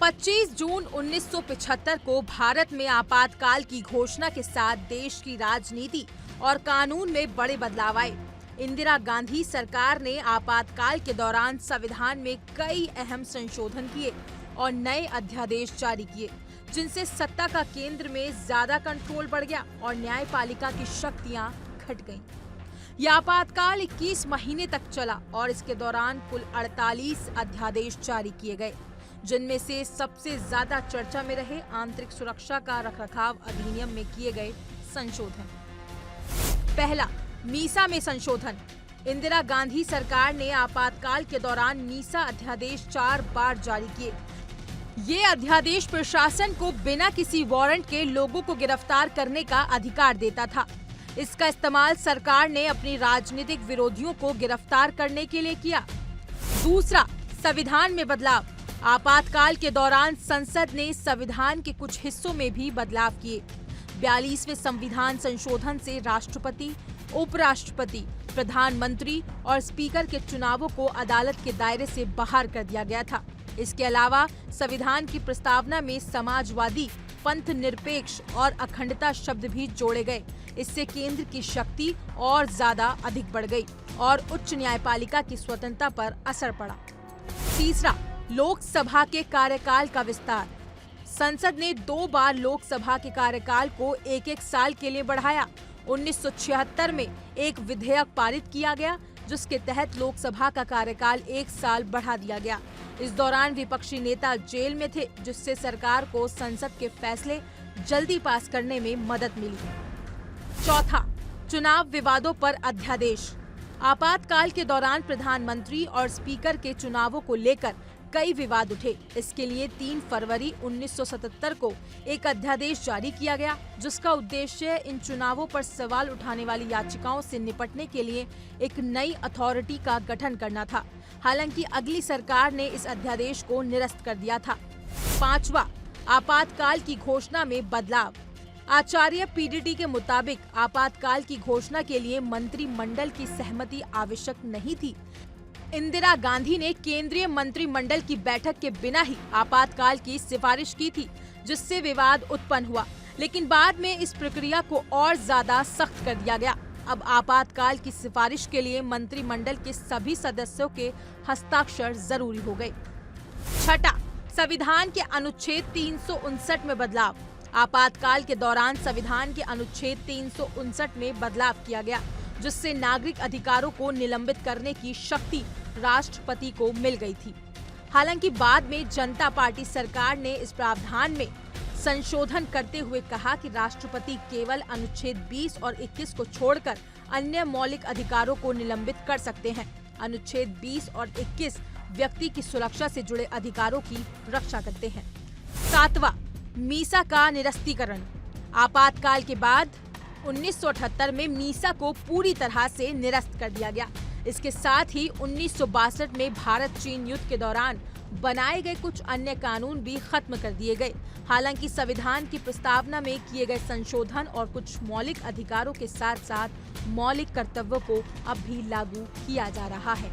25 जून 1975 को भारत में आपातकाल की घोषणा के साथ देश की राजनीति और कानून में बड़े बदलाव आए। इंदिरा गांधी सरकार ने आपातकाल के दौरान संविधान में कई अहम संशोधन किए और नए अध्यादेश जारी किए, जिनसे सत्ता का केंद्र में ज्यादा कंट्रोल बढ़ गया और न्यायपालिका की शक्तियां घट गईं। यह आपातकाल 21 महीने तक चला और इसके दौरान कुल 48 अध्यादेश जारी किए गए, जिनमें से सबसे ज्यादा चर्चा में रहे आंतरिक सुरक्षा का रखरखाव अधिनियम में किए गए संशोधन। पहला, मीसा में संशोधन। इंदिरा गांधी सरकार ने आपातकाल के दौरान मीसा अध्यादेश 4 बार जारी किए। ये अध्यादेश प्रशासन को बिना किसी वारंट के लोगों को गिरफ्तार करने का अधिकार देता था। इसका इस्तेमाल सरकार ने अपनी राजनीतिक विरोधियों को गिरफ्तार करने के लिए किया। दूसरा, संविधान में बदलाव। आपातकाल के दौरान संसद ने संविधान के कुछ हिस्सों में भी बदलाव किए। 42वें संविधान संशोधन से राष्ट्रपति, उपराष्ट्रपति, प्रधानमंत्री और स्पीकर के चुनावों को अदालत के दायरे से बाहर कर दिया गया था। इसके अलावा संविधान की प्रस्तावना में समाजवादी, पंथ निरपेक्ष और अखंडता शब्द भी जोड़े गए। इससे केंद्र की शक्ति और ज्यादा अधिक बढ़ गई और उच्च न्यायपालिका की स्वतंत्रता पर असर पड़ा। तीसरा, लोकसभा के कार्यकाल का विस्तार। संसद ने 2 बार लोकसभा के कार्यकाल को 1-1 साल के लिए बढ़ाया। 1976 में एक विधेयक पारित किया गया, जिसके तहत लोकसभा का कार्यकाल 1 साल बढ़ा दिया गया। इस दौरान विपक्षी नेता जेल में थे, जिससे सरकार को संसद के फैसले जल्दी पास करने में मदद मिली। चौथा, चुनाव विवादों पर अध्यादेश। आपातकाल के दौरान प्रधानमंत्री और स्पीकर के चुनावों को लेकर कई विवाद उठे। इसके लिए 3 फरवरी 1977 को एक अध्यादेश जारी किया गया, जिसका उद्देश्य इन चुनावों पर सवाल उठाने वाली याचिकाओं से निपटने के लिए एक नई अथॉरिटी का गठन करना था। हालांकि अगली सरकार ने इस अध्यादेश को निरस्त कर दिया था। पांचवा, आपातकाल की घोषणा में बदलाव। आचार्य पीडीटी के मुताबिक आपातकाल की घोषणा के लिए मंत्रिमंडल की सहमति आवश्यक नहीं थी। इंदिरा गांधी ने केंद्रीय मंत्रिमंडल की बैठक के बिना ही आपातकाल की सिफारिश की थी, जिससे विवाद उत्पन्न हुआ। लेकिन बाद में इस प्रक्रिया को और ज्यादा सख्त कर दिया गया। अब आपातकाल की सिफारिश के लिए मंत्रिमंडल के सभी सदस्यों के हस्ताक्षर जरूरी हो गए। छठा, संविधान के अनुच्छेद 359 में बदलाव। आपातकाल के दौरान संविधान के अनुच्छेद 359 में बदलाव किया गया, जिससे नागरिक अधिकारों को निलंबित करने की शक्ति राष्ट्रपति को मिल गई थी। हालांकि बाद में जनता पार्टी सरकार ने इस प्रावधान में संशोधन करते हुए कहा कि राष्ट्रपति केवल अनुच्छेद 20 और 21 को छोड़कर अन्य मौलिक अधिकारों को निलंबित कर सकते हैं। अनुच्छेद 20 और 21 व्यक्ति की सुरक्षा से जुड़े अधिकारों की रक्षा करते हैं। सातवां, मीसा का निरस्तीकरण। आपातकाल के बाद 1978 में मीसा को पूरी तरह से निरस्त कर दिया गया। इसके साथ ही 1962 में भारत चीन युद्ध के दौरान बनाए गए कुछ अन्य कानून भी खत्म कर दिए गए। हालांकि संविधान की प्रस्तावना में किए गए संशोधन और कुछ मौलिक अधिकारों के साथ साथ मौलिक कर्तव्यों को अब भी लागू किया जा रहा है।